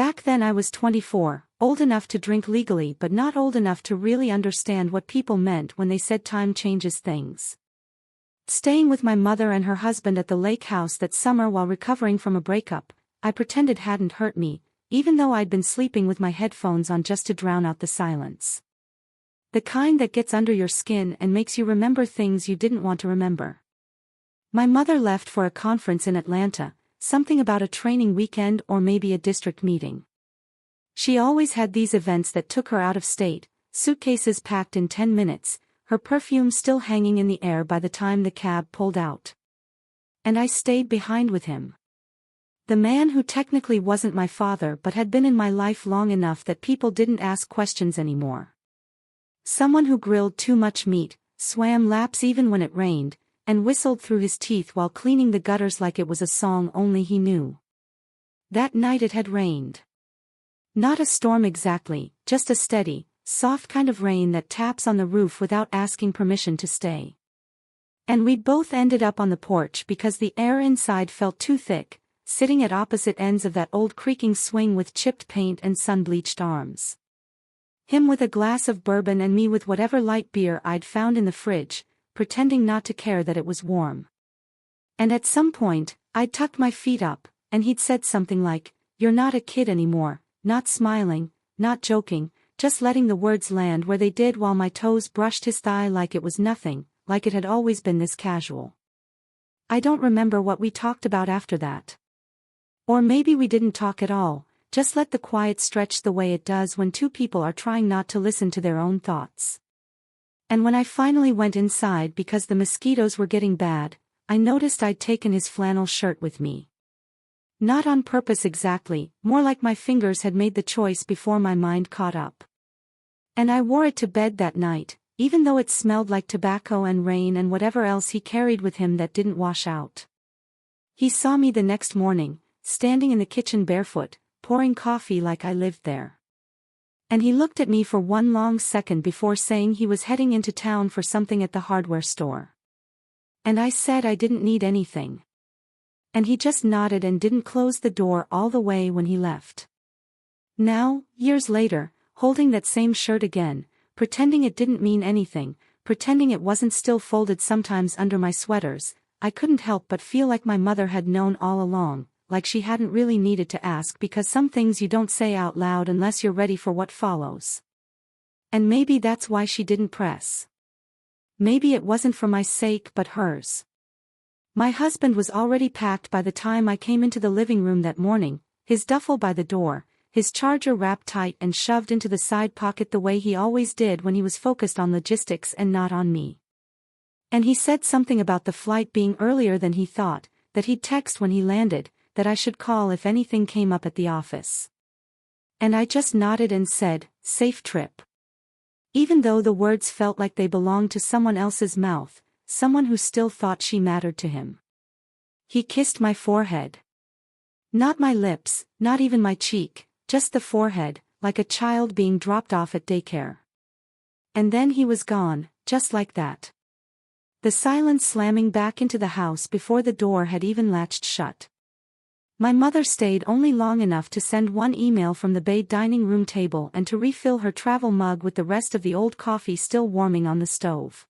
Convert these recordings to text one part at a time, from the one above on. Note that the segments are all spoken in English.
Back then I was 24, old enough to drink legally but not old enough to really understand what people meant when they said time changes things. Staying with my mother and her husband at the lake house that summer while recovering from a breakup, I pretended hadn't hurt me, even though I'd been sleeping with my headphones on just to drown out the silence. The kind that gets under your skin and makes you remember things you didn't want to remember. My mother left for a conference in Atlanta, something about a training weekend or maybe a district meeting. She always had these events that took her out of state, suitcases packed in 10 minutes, her perfume still hanging in the air by the time the cab pulled out. And I stayed behind with him. The man who technically wasn't my father but had been in my life long enough that people didn't ask questions anymore. Someone who grilled too much meat, swam laps even when it rained, and whistled through his teeth while cleaning the gutters like it was a song only he knew. That night it had rained. Not a storm exactly, just a steady, soft kind of rain that taps on the roof without asking permission to stay. And we'd both ended up on the porch because the air inside felt too thick, sitting at opposite ends of that old creaking swing with chipped paint and sun-bleached arms. Him with a glass of bourbon and me with whatever light beer I'd found in the fridge, pretending not to care that it was warm. And at some point, I'd tucked my feet up, and he'd said something like, "You're not a kid anymore," not smiling, not joking, just letting the words land where they did while my toes brushed his thigh like it was nothing, like it had always been this casual. I don't remember what we talked about after that. Or maybe we didn't talk at all, just let the quiet stretch the way it does when two people are trying not to listen to their own thoughts. And when I finally went inside because the mosquitoes were getting bad, I noticed I'd taken his flannel shirt with me. Not on purpose exactly, more like my fingers had made the choice before my mind caught up. And I wore it to bed that night, even though it smelled like tobacco and rain and whatever else he carried with him that didn't wash out. He saw me the next morning, standing in the kitchen barefoot, pouring coffee like I lived there. And he looked at me for one long second before saying he was heading into town for something at the hardware store. And I said I didn't need anything. And he just nodded and didn't close the door all the way when he left. Now, years later, holding that same shirt again, pretending it didn't mean anything, pretending it wasn't still folded sometimes under my sweaters, I couldn't help but feel like my mother had known all along, like she hadn't really needed to ask because some things you don't say out loud unless you're ready for what follows. And maybe that's why she didn't press. Maybe it wasn't for my sake but hers. My husband was already packed by the time I came into the living room that morning, his duffel by the door, his charger wrapped tight and shoved into the side pocket the way he always did when he was focused on logistics and not on me. And he said something about the flight being earlier than he thought, that he'd text when he landed, that I should call if anything came up at the office. And I just nodded and said, "Safe trip." Even though the words felt like they belonged to someone else's mouth, someone who still thought she mattered to him. He kissed my forehead. Not my lips, not even my cheek, just the forehead, like a child being dropped off at daycare. And then he was gone, just like that. The silence slamming back into the house before the door had even latched shut. My mother stayed only long enough to send one email from the bay dining room table and to refill her travel mug with the rest of the old coffee still warming on the stove.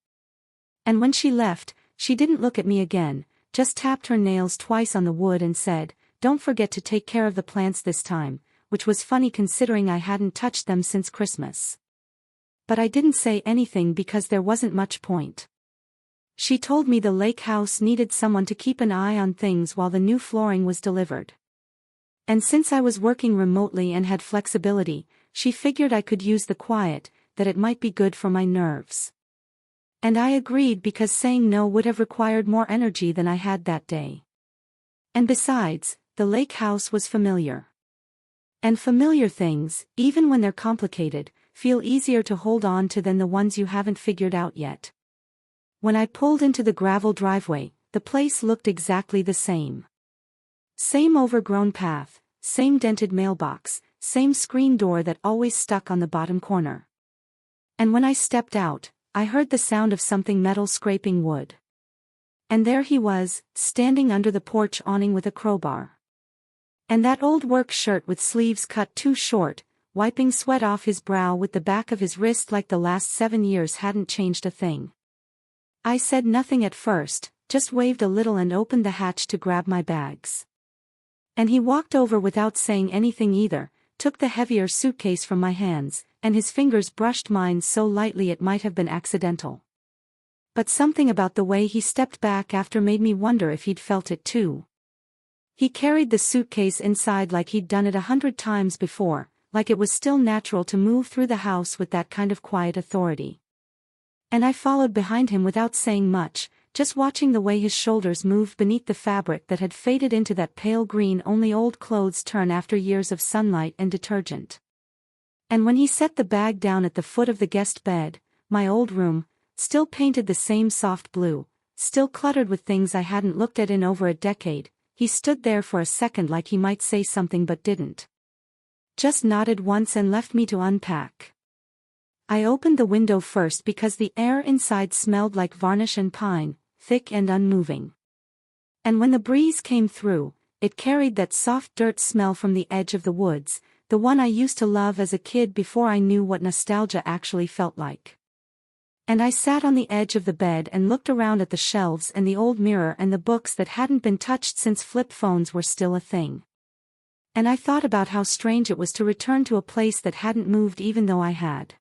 And when she left, she didn't look at me again, just tapped her nails twice on the wood and said, "Don't forget to take care of the plants this time," which was funny considering I hadn't touched them since Christmas. But I didn't say anything because there wasn't much point. She told me the lake house needed someone to keep an eye on things while the new flooring was delivered. And since I was working remotely and had flexibility, she figured I could use the quiet, that it might be good for my nerves. And I agreed because saying no would have required more energy than I had that day. And besides, the lake house was familiar. And familiar things, even when they're complicated, feel easier to hold on to than the ones you haven't figured out yet. When I pulled into the gravel driveway, the place looked exactly the same. Same overgrown path, same dented mailbox, same screen door that always stuck on the bottom corner. And when I stepped out, I heard the sound of something metal scraping wood. And there he was, standing under the porch awning with a crowbar. And that old work shirt with sleeves cut too short, wiping sweat off his brow with the back of his wrist like the last 7 years hadn't changed a thing. I said nothing at first, just waved a little and opened the hatch to grab my bags. And he walked over without saying anything either, took the heavier suitcase from my hands, and his fingers brushed mine so lightly it might have been accidental. But something about the way he stepped back after made me wonder if he'd felt it too. He carried the suitcase inside like he'd done it 100 times before, like it was still natural to move through the house with that kind of quiet authority. And I followed behind him without saying much, just watching the way his shoulders moved beneath the fabric that had faded into that pale green only old clothes turn after years of sunlight and detergent. And when he set the bag down at the foot of the guest bed, my old room, still painted the same soft blue, still cluttered with things I hadn't looked at in over a decade, he stood there for a second like he might say something but didn't. Just nodded once and left me to unpack. I opened the window first because the air inside smelled like varnish and pine, thick and unmoving. And when the breeze came through, it carried that soft dirt smell from the edge of the woods, the one I used to love as a kid before I knew what nostalgia actually felt like. And I sat on the edge of the bed and looked around at the shelves and the old mirror and the books that hadn't been touched since flip phones were still a thing. And I thought about how strange it was to return to a place that hadn't moved even though I had.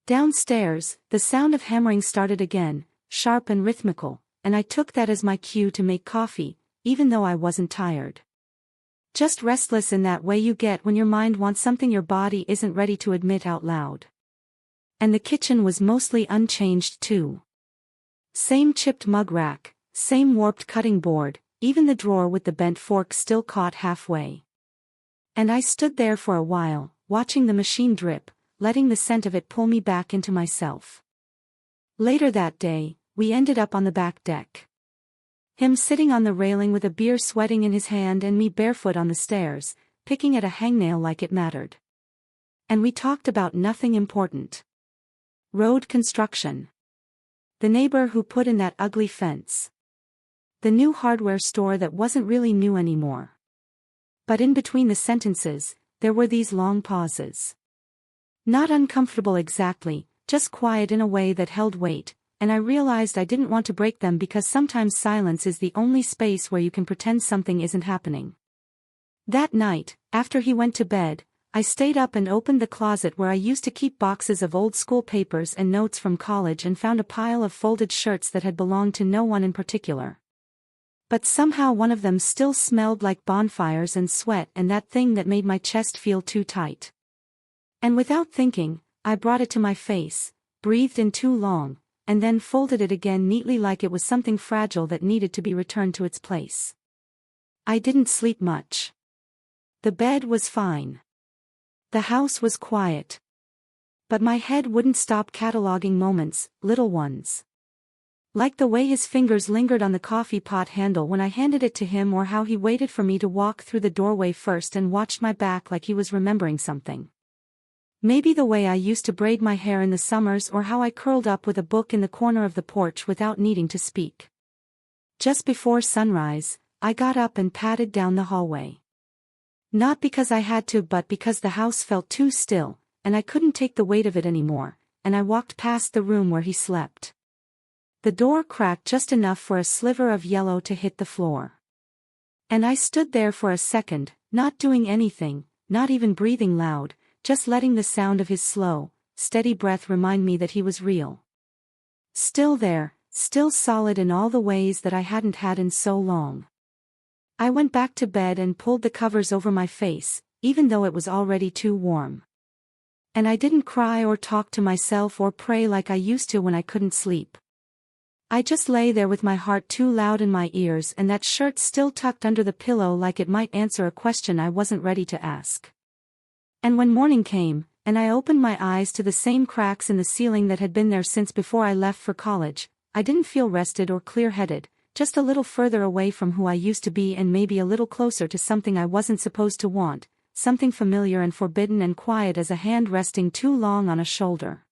Downstairs, the sound of hammering started again, sharp and rhythmical, and I took that as my cue to make coffee, even though I wasn't tired. Just restless in that way you get when your mind wants something your body isn't ready to admit out loud. And the kitchen was mostly unchanged too. Same chipped mug rack, same warped cutting board, even the drawer with the bent fork still caught halfway. And I stood there for a while, watching the machine drip, letting the scent of it pull me back into myself. Later that day, we ended up on the back deck. Him sitting on the railing with a beer sweating in his hand and me barefoot on the stairs, picking at a hangnail like it mattered. And we talked about nothing important. Road construction. The neighbor who put in that ugly fence. The new hardware store that wasn't really new anymore. But in between the sentences, there were these long pauses. Not uncomfortable exactly, just quiet in a way that held weight, and I realized I didn't want to break them because sometimes silence is the only space where you can pretend something isn't happening. That night, after he went to bed, I stayed up and opened the closet where I used to keep boxes of old school papers and notes from college and found a pile of folded shirts that had belonged to no one in particular. But somehow one of them still smelled like bonfires and sweat and that thing that made my chest feel too tight. And without thinking, I brought it to my face, breathed in too long, and then folded it again neatly like it was something fragile that needed to be returned to its place. I didn't sleep much. The bed was fine. The house was quiet. But my head wouldn't stop cataloging moments, little ones. Like the way his fingers lingered on the coffee pot handle when I handed it to him, or how he waited for me to walk through the doorway first and watched my back like he was remembering something. Maybe the way I used to braid my hair in the summers, or how I curled up with a book in the corner of the porch without needing to speak. Just before sunrise, I got up and padded down the hallway. Not because I had to, but because the house felt too still, and I couldn't take the weight of it anymore, and I walked past the room where he slept. The door cracked just enough for a sliver of yellow to hit the floor. And I stood there for a second, not doing anything, not even breathing loud, just letting the sound of his slow, steady breath remind me that he was real. Still there, still solid in all the ways that I hadn't had in so long. I went back to bed and pulled the covers over my face, even though it was already too warm. And I didn't cry or talk to myself or pray like I used to when I couldn't sleep. I just lay there with my heart too loud in my ears and that shirt still tucked under the pillow like it might answer a question I wasn't ready to ask. And when morning came, and I opened my eyes to the same cracks in the ceiling that had been there since before I left for college, I didn't feel rested or clear-headed, just a little further away from who I used to be and maybe a little closer to something I wasn't supposed to want, something familiar and forbidden and quiet as a hand resting too long on a shoulder.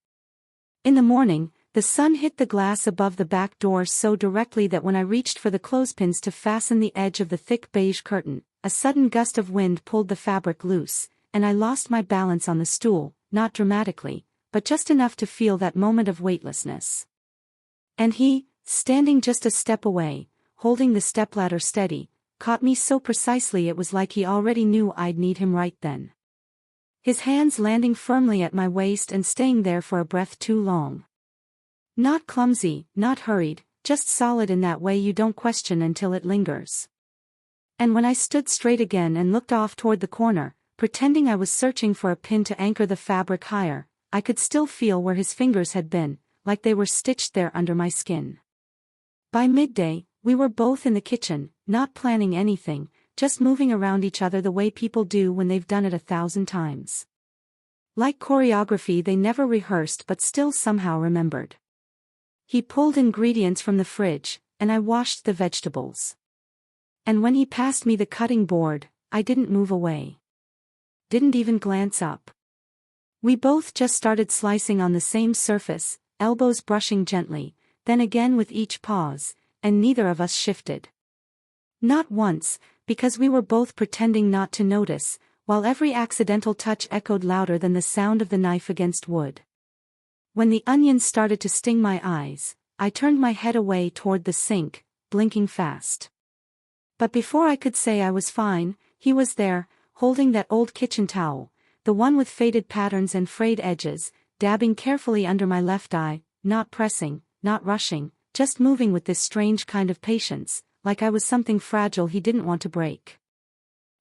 In the morning, the sun hit the glass above the back door so directly that when I reached for the clothespins to fasten the edge of the thick beige curtain, a sudden gust of wind pulled the fabric loose, and I lost my balance on the stool, not dramatically, but just enough to feel that moment of weightlessness. And he, standing just a step away, holding the stepladder steady, caught me so precisely it was like he already knew I'd need him right then. His hands landing firmly at my waist and staying there for a breath too long. Not clumsy, not hurried, just solid in that way you don't question until it lingers. And when I stood straight again and looked off toward the corner, pretending I was searching for a pin to anchor the fabric higher, I could still feel where his fingers had been, like they were stitched there under my skin. By midday, we were both in the kitchen, not planning anything, just moving around each other the way people do when they've done it 1,000 times. Like choreography they never rehearsed but still somehow remembered. He pulled ingredients from the fridge, and I washed the vegetables. And when he passed me the cutting board, I didn't move away. Didn't even glance up. We both just started slicing on the same surface, elbows brushing gently, then again with each pause, and neither of us shifted. Not once, because we were both pretending not to notice, while every accidental touch echoed louder than the sound of the knife against wood. When the onions started to sting my eyes, I turned my head away toward the sink, blinking fast. But before I could say I was fine, he was there, holding that old kitchen towel, the one with faded patterns and frayed edges, dabbing carefully under my left eye, not pressing, not rushing, just moving with this strange kind of patience, like I was something fragile he didn't want to break.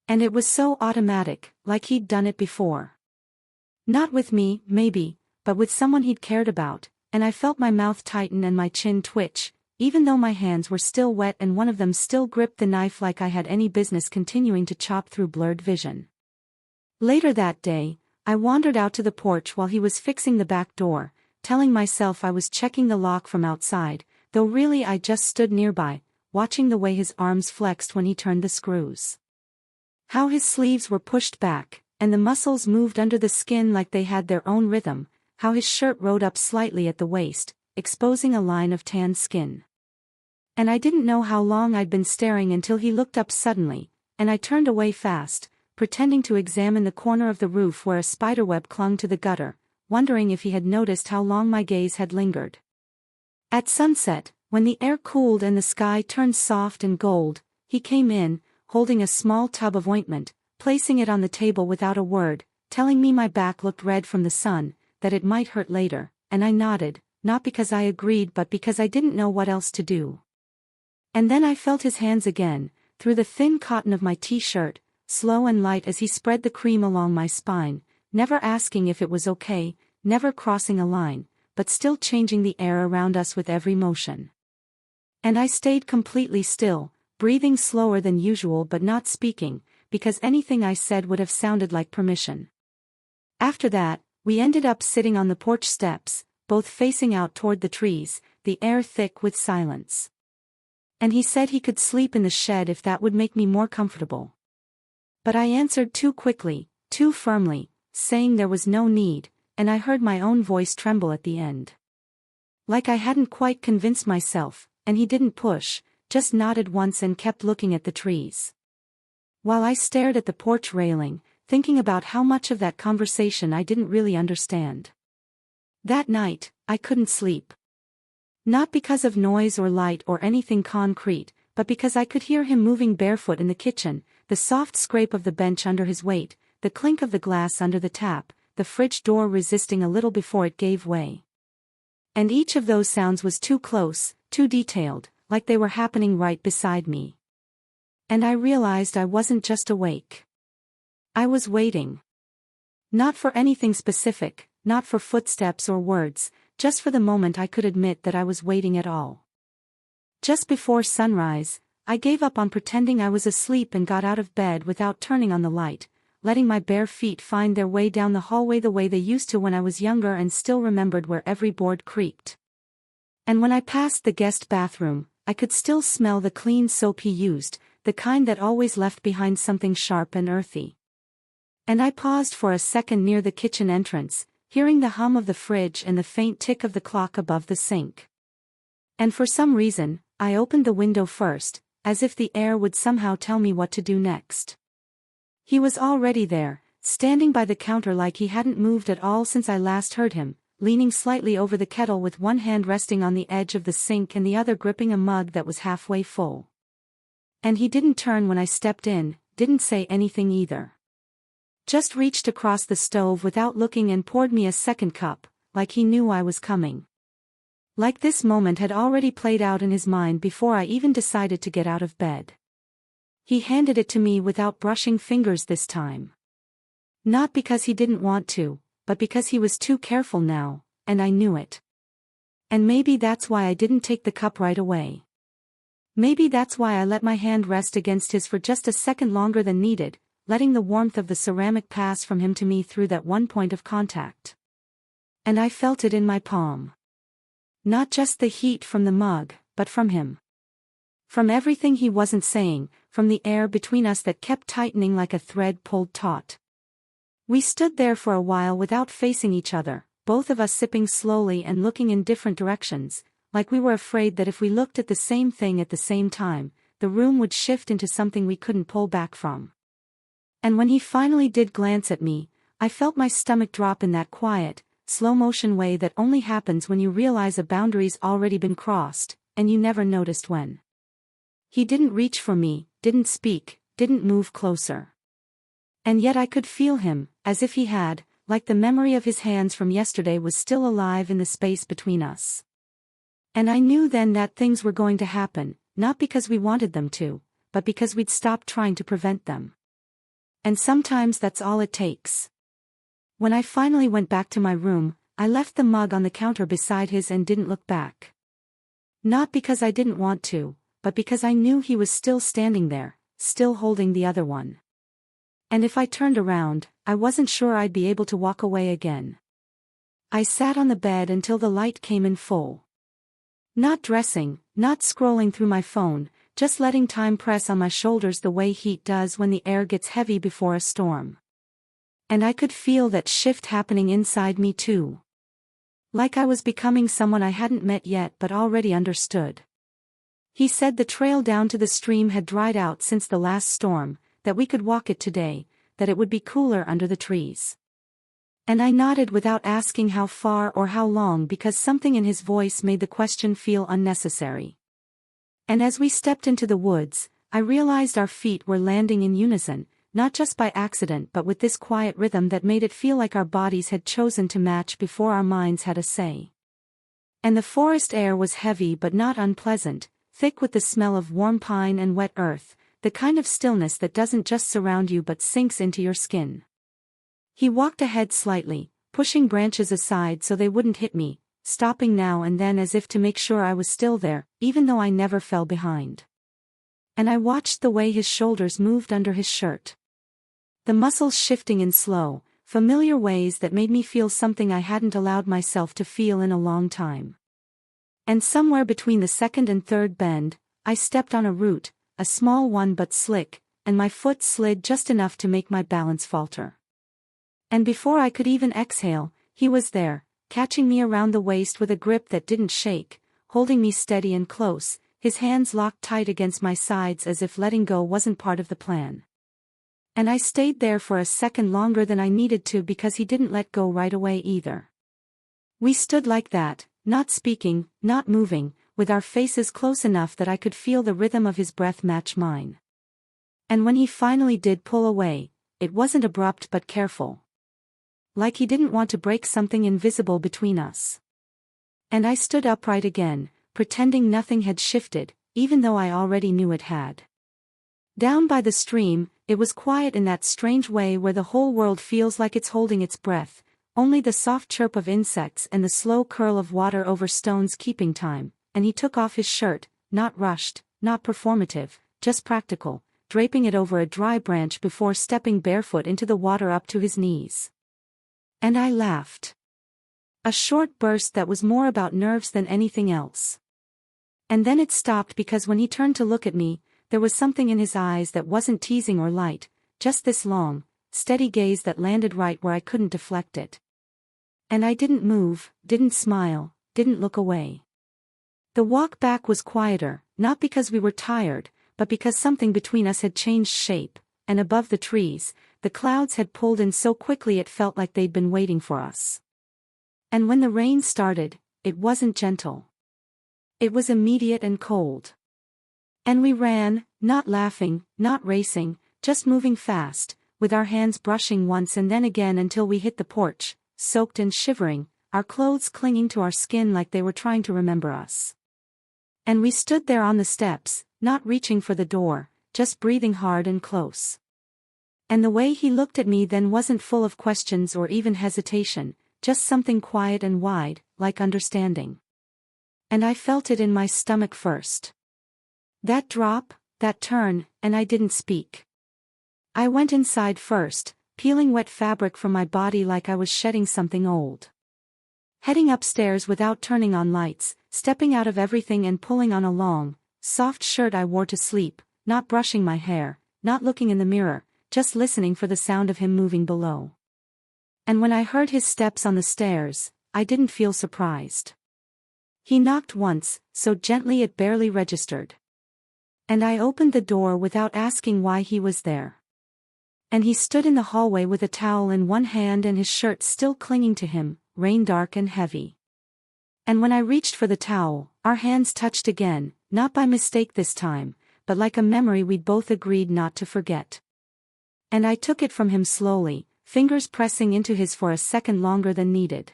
And it was so automatic, like he'd done it before. Not with me, maybe, but with someone he'd cared about, and I felt my mouth tighten and my chin twitch, even though my hands were still wet and one of them still gripped the knife like I had any business continuing to chop through blurred vision. Later that day, I wandered out to the porch while he was fixing the back door, telling myself I was checking the lock from outside, though really I just stood nearby, watching the way his arms flexed when he turned the screws. How his sleeves were pushed back, and the muscles moved under the skin like they had their own rhythm, how his shirt rode up slightly at the waist, exposing a line of tanned skin. And I didn't know how long I'd been staring until he looked up suddenly, and I turned away fast, pretending to examine the corner of the roof where a spiderweb clung to the gutter, wondering if he had noticed how long my gaze had lingered. At sunset, when the air cooled and the sky turned soft and gold, he came in, holding a small tub of ointment, placing it on the table without a word, telling me my back looked red from the sun, that it might hurt later, and I nodded, not because I agreed but because I didn't know what else to do. And then I felt his hands again, through the thin cotton of my t-shirt, slow and light as he spread the cream along my spine, never asking if it was okay, never crossing a line, but still changing the air around us with every motion. And I stayed completely still, breathing slower than usual but not speaking, because anything I said would have sounded like permission. After that, we ended up sitting on the porch steps, both facing out toward the trees, the air thick with silence. And he said he could sleep in the shed if that would make me more comfortable. But I answered too quickly, too firmly, saying there was no need, and I heard my own voice tremble at the end. Like I hadn't quite convinced myself, and he didn't push, just nodded once and kept looking at the trees. While I stared at the porch railing, thinking about how much of that conversation I didn't really understand. That night, I couldn't sleep. Not because of noise or light or anything concrete, but because I could hear him moving barefoot in the kitchen, the soft scrape of the bench under his weight, the clink of the glass under the tap, the fridge door resisting a little before it gave way. And each of those sounds was too close, too detailed, like they were happening right beside me. And I realized I wasn't just awake. I was waiting. Not for anything specific, not for footsteps or words, just for the moment I could admit that I was waiting at all. Just before sunrise, I gave up on pretending I was asleep and got out of bed without turning on the light, letting my bare feet find their way down the hallway the way they used to when I was younger and still remembered where every board creaked. And when I passed the guest bathroom, I could still smell the clean soap he used, the kind that always left behind something sharp and earthy. And I paused for a second near the kitchen entrance, hearing the hum of the fridge and the faint tick of the clock above the sink. And for some reason, I opened the window first, as if the air would somehow tell me what to do next. He was already there, standing by the counter like he hadn't moved at all since I last heard him, leaning slightly over the kettle with one hand resting on the edge of the sink and the other gripping a mug that was halfway full. And he didn't turn when I stepped in, didn't say anything either. Just reached across the stove without looking and poured me a second cup, like he knew I was coming. Like this moment had already played out in his mind before I even decided to get out of bed. He handed it to me without brushing fingers this time. Not because he didn't want to, but because he was too careful now, and I knew it. And maybe that's why I didn't take the cup right away. Maybe that's why I let my hand rest against his for just a second longer than needed, letting the warmth of the ceramic pass from him to me through that one point of contact. And I felt it in my palm. Not just the heat from the mug, but from him. From everything he wasn't saying, from the air between us that kept tightening like a thread pulled taut. We stood there for a while without facing each other, both of us sipping slowly and looking in different directions, like we were afraid that if we looked at the same thing at the same time, the room would shift into something we couldn't pull back from. And when he finally did glance at me, I felt my stomach drop in that quiet, slow-motion way that only happens when you realize a boundary's already been crossed, and you never noticed when. He didn't reach for me, didn't speak, didn't move closer. And yet I could feel him, as if he had, like the memory of his hands from yesterday was still alive in the space between us. And I knew then that things were going to happen, not because we wanted them to, but because we'd stopped trying to prevent them. And sometimes that's all it takes. When I finally went back to my room, I left the mug on the counter beside his and didn't look back. Not because I didn't want to, but because I knew he was still standing there, still holding the other one. And if I turned around, I wasn't sure I'd be able to walk away again. I sat on the bed until the light came in full. Not dressing, not scrolling through my phone, just letting time press on my shoulders the way heat does when the air gets heavy before a storm. And I could feel that shift happening inside me too. Like I was becoming someone I hadn't met yet but already understood. He said the trail down to the stream had dried out since the last storm, that we could walk it today, that it would be cooler under the trees. And I nodded without asking how far or how long because something in his voice made the question feel unnecessary. And as we stepped into the woods, I realized our feet were landing in unison, not just by accident but with this quiet rhythm that made it feel like our bodies had chosen to match before our minds had a say. And the forest air was heavy but not unpleasant, thick with the smell of warm pine and wet earth, the kind of stillness that doesn't just surround you but sinks into your skin. He walked ahead slightly, pushing branches aside so they wouldn't hit me, stopping now and then as if to make sure I was still there, even though I never fell behind. And I watched the way his shoulders moved under his shirt. The muscles shifting in slow, familiar ways that made me feel something I hadn't allowed myself to feel in a long time. And somewhere between the second and third bend, I stepped on a root, a small one but slick, and my foot slid just enough to make my balance falter. And before I could even exhale, he was there, catching me around the waist with a grip that didn't shake, holding me steady and close, his hands locked tight against my sides as if letting go wasn't part of the plan. And I stayed there for a second longer than I needed to because he didn't let go right away either. We stood like that, not speaking, not moving, with our faces close enough that I could feel the rhythm of his breath match mine. And when he finally did pull away, it wasn't abrupt but careful. Like he didn't want to break something invisible between us. And I stood upright again, pretending nothing had shifted, even though I already knew it had. Down by the stream, it was quiet in that strange way where the whole world feels like it's holding its breath, only the soft chirp of insects and the slow curl of water over stones keeping time, and he took off his shirt, not rushed, not performative, just practical, draping it over a dry branch before stepping barefoot into the water up to his knees. And I laughed. A short burst that was more about nerves than anything else. And then it stopped because when he turned to look at me, there was something in his eyes that wasn't teasing or light, just this long, steady gaze that landed right where I couldn't deflect it. And I didn't move, didn't smile, didn't look away. The walk back was quieter, not because we were tired, but because something between us had changed shape, and above the trees, the clouds had pulled in so quickly it felt like they'd been waiting for us. And when the rain started, it wasn't gentle. It was immediate and cold. And we ran, not laughing, not racing, just moving fast, with our hands brushing once and then again until we hit the porch, soaked and shivering, our clothes clinging to our skin like they were trying to remember us. And we stood there on the steps, not reaching for the door, just breathing hard and close. And the way he looked at me then wasn't full of questions or even hesitation, just something quiet and wide, like understanding. And I felt it in my stomach first. That drop, that turn, and I didn't speak. I went inside first, peeling wet fabric from my body like I was shedding something old. Heading upstairs without turning on lights, stepping out of everything and pulling on a long, soft shirt I wore to sleep, not brushing my hair, not looking in the mirror, just listening for the sound of him moving below. And when I heard his steps on the stairs, I didn't feel surprised. He knocked once, so gently it barely registered. And I opened the door without asking why he was there. And he stood in the hallway with a towel in one hand and his shirt still clinging to him, rain dark and heavy. And when I reached for the towel, our hands touched again, not by mistake this time, but like a memory we'd both agreed not to forget. And I took it from him slowly, fingers pressing into his for a second longer than needed.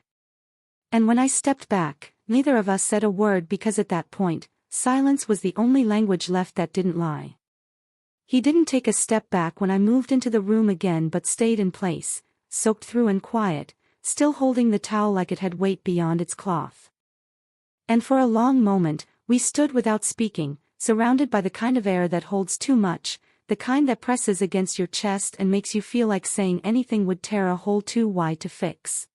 And when I stepped back, neither of us said a word because at that point, silence was the only language left that didn't lie. He didn't take a step back when I moved into the room again but stayed in place, soaked through and quiet, still holding the towel like it had weight beyond its cloth. And for a long moment, we stood without speaking, surrounded by the kind of air that holds too much, the kind that presses against your chest and makes you feel like saying anything would tear a hole too wide to fix.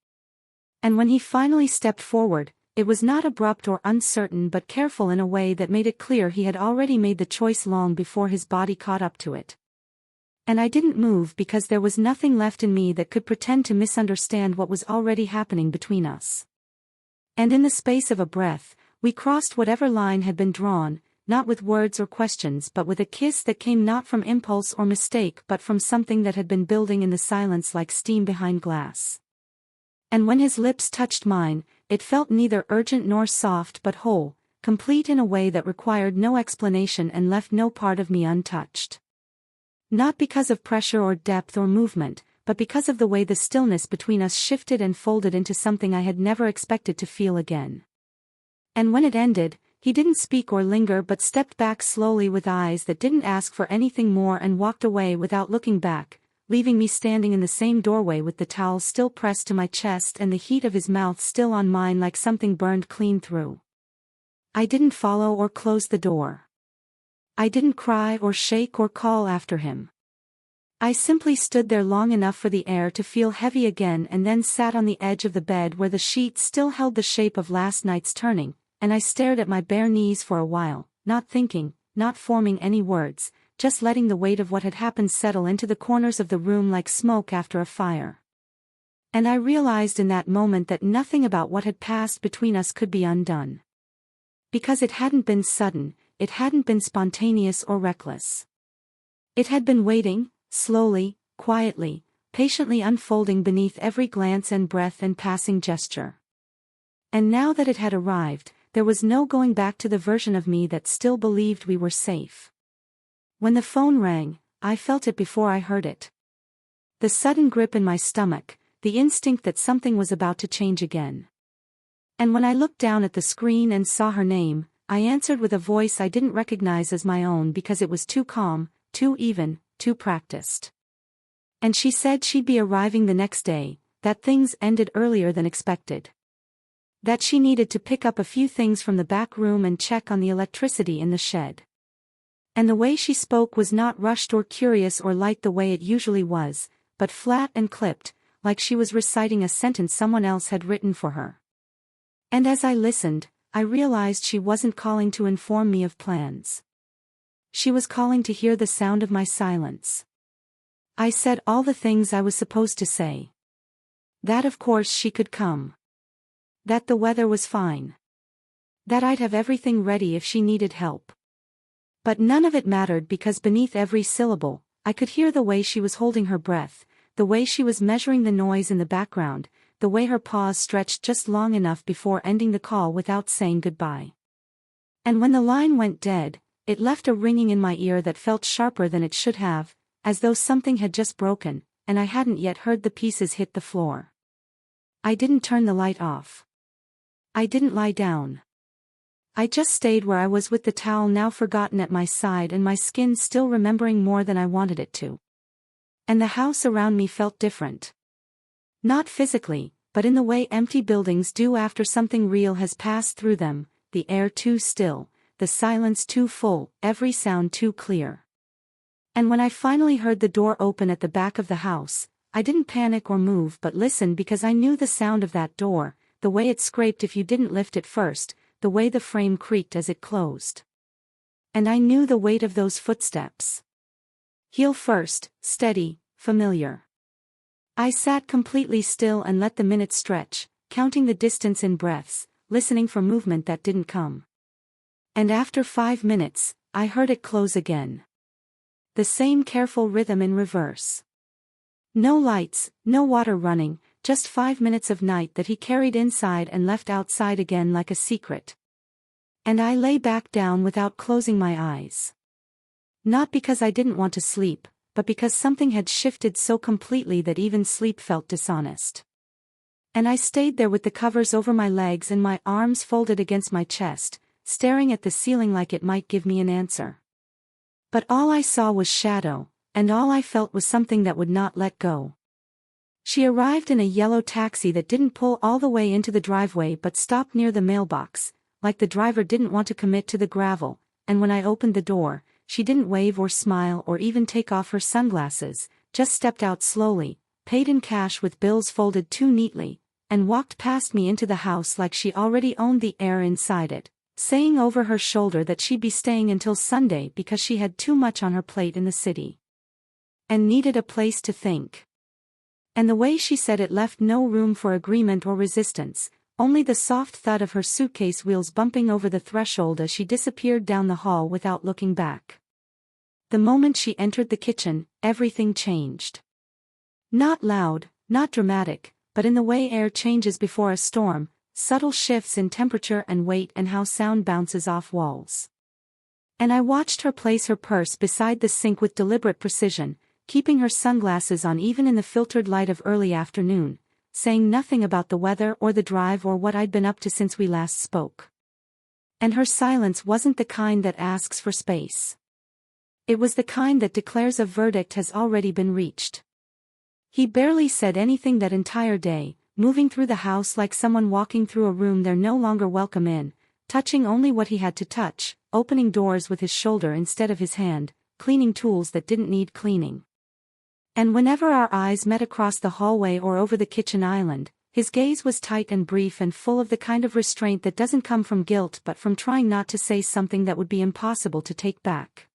And when he finally stepped forward, it was not abrupt or uncertain but careful in a way that made it clear he had already made the choice long before his body caught up to it. And I didn't move because there was nothing left in me that could pretend to misunderstand what was already happening between us. And in the space of a breath, we crossed whatever line had been drawn, not with words or questions but with a kiss that came not from impulse or mistake but from something that had been building in the silence like steam behind glass. And when his lips touched mine, it felt neither urgent nor soft but whole, complete in a way that required no explanation and left no part of me untouched. Not because of pressure or depth or movement, but because of the way the stillness between us shifted and folded into something I had never expected to feel again. And when it ended, he didn't speak or linger but stepped back slowly with eyes that didn't ask for anything more and walked away without looking back, leaving me standing in the same doorway with the towel still pressed to my chest and the heat of his mouth still on mine like something burned clean through. I didn't follow or close the door. I didn't cry or shake or call after him. I simply stood there long enough for the air to feel heavy again and then sat on the edge of the bed where the sheet still held the shape of last night's turning, and I stared at my bare knees for a while, not thinking, not forming any words, just letting the weight of what had happened settle into the corners of the room like smoke after a fire. And I realized in that moment that nothing about what had passed between us could be undone. Because it hadn't been sudden, it hadn't been spontaneous or reckless. It had been waiting, slowly, quietly, patiently unfolding beneath every glance and breath and passing gesture. And now that it had arrived, there was no going back to the version of me that still believed we were safe. When the phone rang, I felt it before I heard it. The sudden grip in my stomach, the instinct that something was about to change again. And when I looked down at the screen and saw her name, I answered with a voice I didn't recognize as my own because it was too calm, too even, too practiced. And she said she'd be arriving the next day, that things ended earlier than expected. That she needed to pick up a few things from the back room and check on the electricity in the shed. And the way she spoke was not rushed or curious or light the way it usually was, but flat and clipped, like she was reciting a sentence someone else had written for her. And as I listened, I realized she wasn't calling to inform me of plans. She was calling to hear the sound of my silence. I said all the things I was supposed to say. That of course she could come. That the weather was fine. That I'd have everything ready if she needed help. But none of it mattered because beneath every syllable, I could hear the way she was holding her breath, the way she was measuring the noise in the background, the way her pause stretched just long enough before ending the call without saying goodbye. And when the line went dead, it left a ringing in my ear that felt sharper than it should have, as though something had just broken, and I hadn't yet heard the pieces hit the floor. I didn't turn the light off. I didn't lie down. I just stayed where I was with the towel now forgotten at my side and my skin still remembering more than I wanted it to. And the house around me felt different. Not physically, but in the way empty buildings do after something real has passed through them, the air too still, the silence too full, every sound too clear. And when I finally heard the door open at the back of the house, I didn't panic or move but listened because I knew the sound of that door, the way it scraped if you didn't lift it first, the way the frame creaked as it closed. And I knew the weight of those footsteps. Heel first, steady, familiar. I sat completely still and let the minutes stretch, counting the distance in breaths, listening for movement that didn't come. And after 5 minutes, I heard it close again. The same careful rhythm in reverse. No lights, no water running, just 5 minutes of night that he carried inside and left outside again like a secret. And I lay back down without closing my eyes. Not because I didn't want to sleep, but because something had shifted so completely that even sleep felt dishonest. And I stayed there with the covers over my legs and my arms folded against my chest, staring at the ceiling like it might give me an answer. But all I saw was shadow, and all I felt was something that would not let go. She arrived in a yellow taxi that didn't pull all the way into the driveway but stopped near the mailbox, like the driver didn't want to commit to the gravel, and when I opened the door, she didn't wave or smile or even take off her sunglasses, just stepped out slowly, paid in cash with bills folded too neatly, and walked past me into the house like she already owned the air inside it, saying over her shoulder that she'd be staying until Sunday because she had too much on her plate in the city. And needed a place to think. And the way she said it left no room for agreement or resistance, only the soft thud of her suitcase wheels bumping over the threshold as she disappeared down the hall without looking back. The moment she entered the kitchen, everything changed. Not loud, not dramatic, but in the way air changes before a storm, subtle shifts in temperature and weight and how sound bounces off walls. And I watched her place her purse beside the sink with deliberate precision, keeping her sunglasses on even in the filtered light of early afternoon, saying nothing about the weather or the drive or what I'd been up to since we last spoke. And her silence wasn't the kind that asks for space. It was the kind that declares a verdict has already been reached. He barely said anything that entire day, moving through the house like someone walking through a room they're no longer welcome in, touching only what he had to touch, opening doors with his shoulder instead of his hand, cleaning tools that didn't need cleaning. And whenever our eyes met across the hallway or over the kitchen island, his gaze was tight and brief and full of the kind of restraint that doesn't come from guilt but from trying not to say something that would be impossible to take back.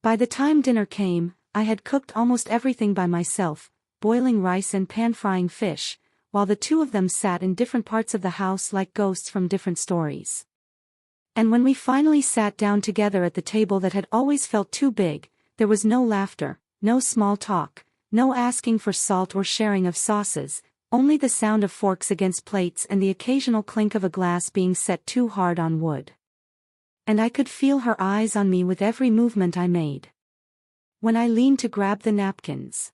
By the time dinner came, I had cooked almost everything by myself, boiling rice and pan-frying fish, while the two of them sat in different parts of the house like ghosts from different stories. And when we finally sat down together at the table that had always felt too big, there was no laughter, no small talk, no asking for salt or sharing of sauces, only the sound of forks against plates and the occasional clink of a glass being set too hard on wood. And I could feel her eyes on me with every movement I made. When I leaned to grab the napkins.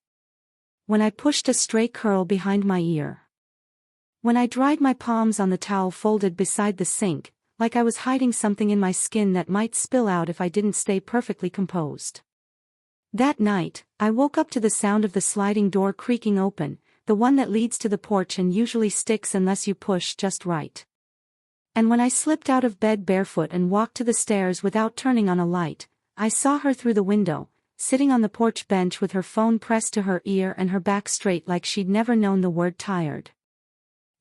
When I pushed a stray curl behind my ear. When I dried my palms on the towel folded beside the sink, like I was hiding something in my skin that might spill out if I didn't stay perfectly composed. That night, I woke up to the sound of the sliding door creaking open, the one that leads to the porch and usually sticks unless you push just right. And when I slipped out of bed barefoot and walked to the stairs without turning on a light, I saw her through the window, sitting on the porch bench with her phone pressed to her ear and her back straight like she'd never known the word tired.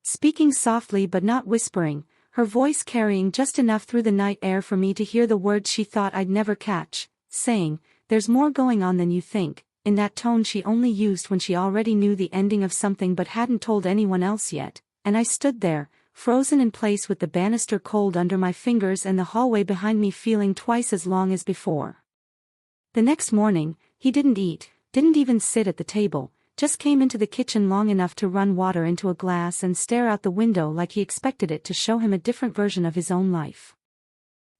Speaking softly but not whispering, her voice carrying just enough through the night air for me to hear the words she thought I'd never catch, saying, "There's more going on than you think," in that tone she only used when she already knew the ending of something but hadn't told anyone else yet, and I stood there, frozen in place with the banister cold under my fingers and the hallway behind me feeling twice as long as before. The next morning, he didn't eat, didn't even sit at the table, just came into the kitchen long enough to run water into a glass and stare out the window like he expected it to show him a different version of his own life.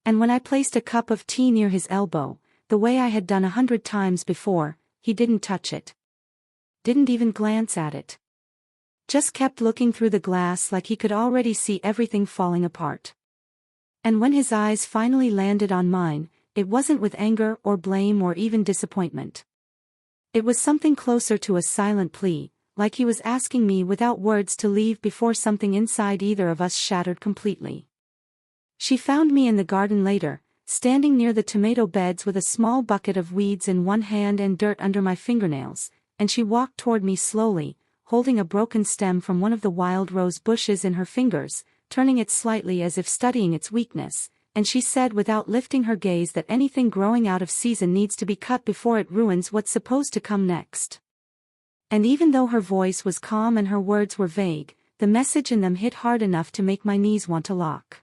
And when I placed a cup of tea near his elbow, the way I had done 100 times before, he didn't touch it. Didn't even glance at it. Just kept looking through the glass like he could already see everything falling apart. And when his eyes finally landed on mine, it wasn't with anger or blame or even disappointment. It was something closer to a silent plea, like he was asking me without words to leave before something inside either of us shattered completely. She found me in the garden later, standing near the tomato beds with a small bucket of weeds in one hand and dirt under my fingernails, and she walked toward me slowly, holding a broken stem from one of the wild rose bushes in her fingers, turning it slightly as if studying its weakness, and she said without lifting her gaze that anything growing out of season needs to be cut before it ruins what's supposed to come next. And even though her voice was calm and her words were vague, the message in them hit hard enough to make my knees want to lock.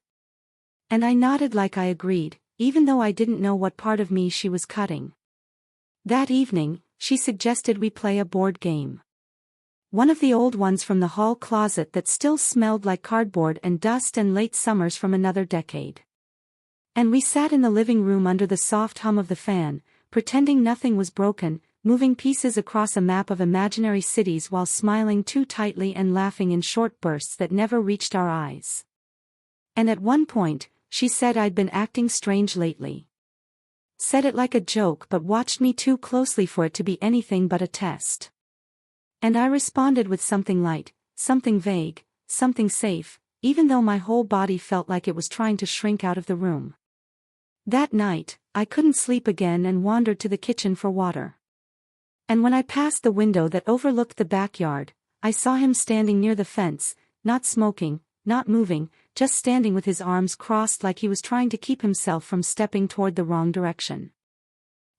And I nodded like I agreed, even though I didn't know what part of me she was cutting. That evening, she suggested we play a board game. One of the old ones from the hall closet that still smelled like cardboard and dust and late summers from another decade. And we sat in the living room under the soft hum of the fan, pretending nothing was broken, moving pieces across a map of imaginary cities while smiling too tightly and laughing in short bursts that never reached our eyes. And at one point, she said I'd been acting strange lately. Said it like a joke but watched me too closely for it to be anything but a test. And I responded with something light, something vague, something safe, even though my whole body felt like it was trying to shrink out of the room. That night, I couldn't sleep again and wandered to the kitchen for water. And when I passed the window that overlooked the backyard, I saw him standing near the fence, not smoking, not moving, just standing with his arms crossed like he was trying to keep himself from stepping toward the wrong direction.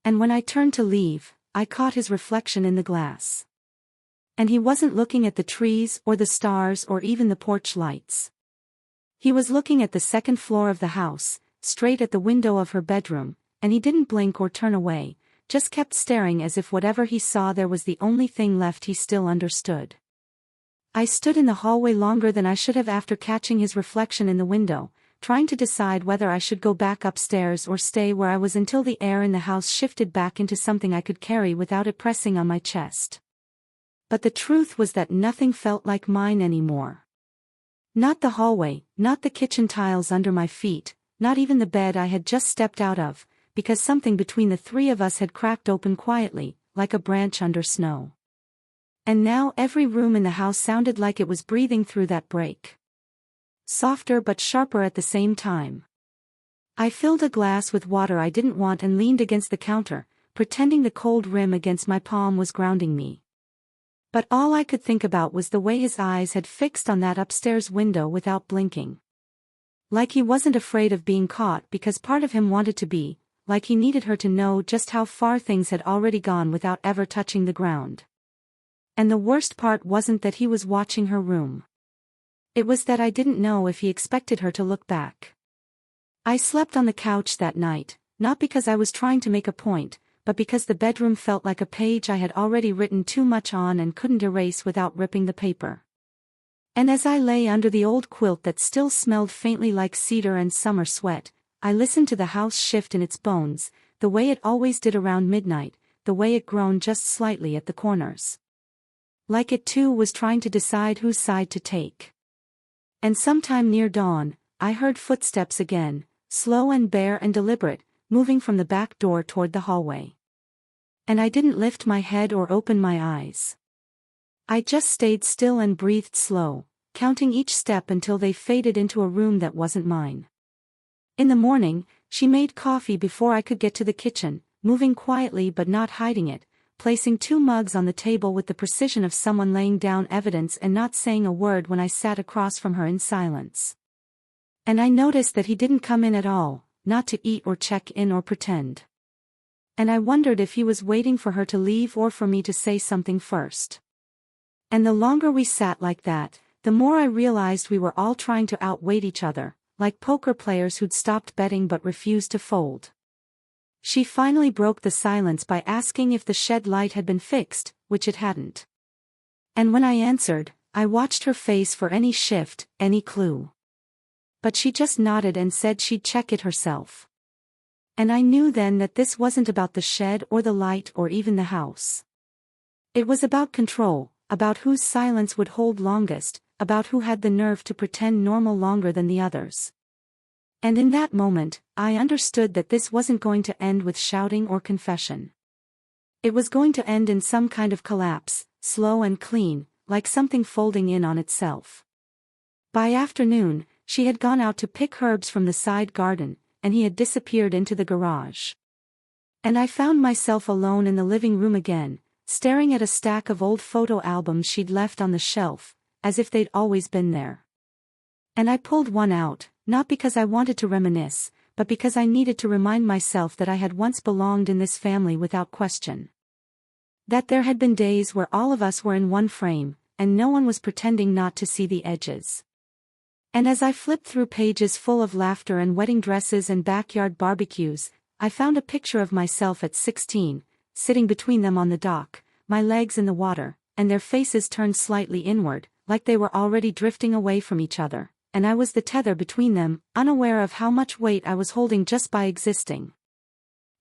And when I turned to leave, I caught his reflection in the glass. And he wasn't looking at the trees or the stars or even the porch lights. He was looking at the second floor of the house, straight at the window of her bedroom, and he didn't blink or turn away, just kept staring as if whatever he saw there was the only thing left he still understood. I stood in the hallway longer than I should have after catching his reflection in the window, trying to decide whether I should go back upstairs or stay where I was until the air in the house shifted back into something I could carry without it pressing on my chest. But the truth was that nothing felt like mine anymore. Not the hallway, not the kitchen tiles under my feet, not even the bed I had just stepped out of, because something between the three of us had cracked open quietly, like a branch under snow. And now every room in the house sounded like it was breathing through that break. Softer but sharper at the same time. I filled a glass with water I didn't want and leaned against the counter, pretending the cold rim against my palm was grounding me. But all I could think about was the way his eyes had fixed on that upstairs window without blinking. Like he wasn't afraid of being caught because part of him wanted to be, like he needed her to know just how far things had already gone without ever touching the ground. And the worst part wasn't that he was watching her room. It was that I didn't know if he expected her to look back. I slept on the couch that night, not because I was trying to make a point, but because the bedroom felt like a page I had already written too much on and couldn't erase without ripping the paper. And as I lay under the old quilt that still smelled faintly like cedar and summer sweat, I listened to the house shift in its bones, the way it always did around midnight, the way it groaned just slightly at the corners. Like it too was trying to decide whose side to take. And sometime near dawn, I heard footsteps again, slow and bare and deliberate, moving from the back door toward the hallway. And I didn't lift my head or open my eyes. I just stayed still and breathed slow, counting each step until they faded into a room that wasn't mine. In the morning, she made coffee before I could get to the kitchen, moving quietly but not hiding it, placing 2 mugs on the table with the precision of someone laying down evidence and not saying a word when I sat across from her in silence. And I noticed that he didn't come in at all, not to eat or check in or pretend. And I wondered if he was waiting for her to leave or for me to say something first. And the longer we sat like that, the more I realized we were all trying to outweight each other, like poker players who'd stopped betting but refused to fold. She finally broke the silence by asking if the shed light had been fixed, which it hadn't. And when I answered, I watched her face for any shift, any clue. But she just nodded and said she'd check it herself. And I knew then that this wasn't about the shed or the light or even the house. It was about control, about whose silence would hold longest, about who had the nerve to pretend normal longer than the others. And in that moment, I understood that this wasn't going to end with shouting or confession. It was going to end in some kind of collapse, slow and clean, like something folding in on itself. By afternoon, she had gone out to pick herbs from the side garden, and he had disappeared into the garage. And I found myself alone in the living room again, staring at a stack of old photo albums she'd left on the shelf, as if they'd always been there. And I pulled one out, not because I wanted to reminisce, but because I needed to remind myself that I had once belonged in this family without question. That there had been days where all of us were in one frame, and no one was pretending not to see the edges. And as I flipped through pages full of laughter and wedding dresses and backyard barbecues, I found a picture of myself at 16, sitting between them on the dock, my legs in the water, and their faces turned slightly inward, like they were already drifting away from each other, and I was the tether between them, unaware of how much weight I was holding just by existing.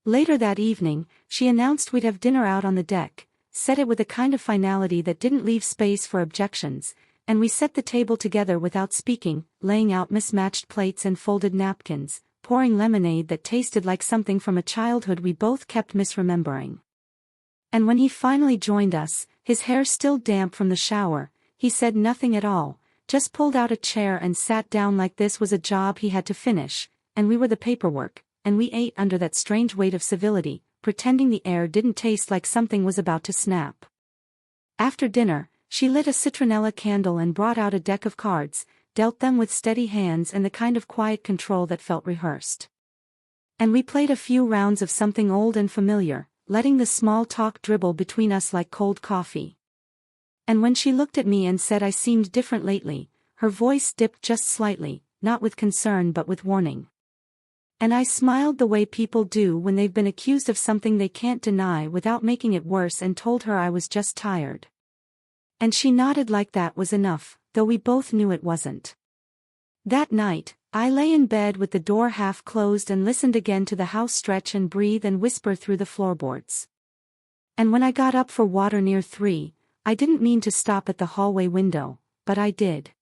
Later that evening, she announced we'd have dinner out on the deck, said it with a kind of finality that didn't leave space for objections, and we set the table together without speaking, laying out mismatched plates and folded napkins, pouring lemonade that tasted like something from a childhood we both kept misremembering. And when he finally joined us, his hair still damp from the shower, he said nothing at all, just pulled out a chair and sat down like this was a job he had to finish, and we were the paperwork, and we ate under that strange weight of civility, pretending the air didn't taste like something was about to snap. After dinner, she lit a citronella candle and brought out a deck of cards, dealt them with steady hands and the kind of quiet control that felt rehearsed. And we played a few rounds of something old and familiar, letting the small talk dribble between us like cold coffee. And when she looked at me and said I seemed different lately, her voice dipped just slightly, not with concern but with warning. And I smiled the way people do when they've been accused of something they can't deny without making it worse and told her I was just tired. And she nodded like that was enough, though we both knew it wasn't. That night, I lay in bed with the door half closed and listened again to the house stretch and breathe and whisper through the floorboards. And when I got up for water near 3, I didn't mean to stop at the hallway window, but I did.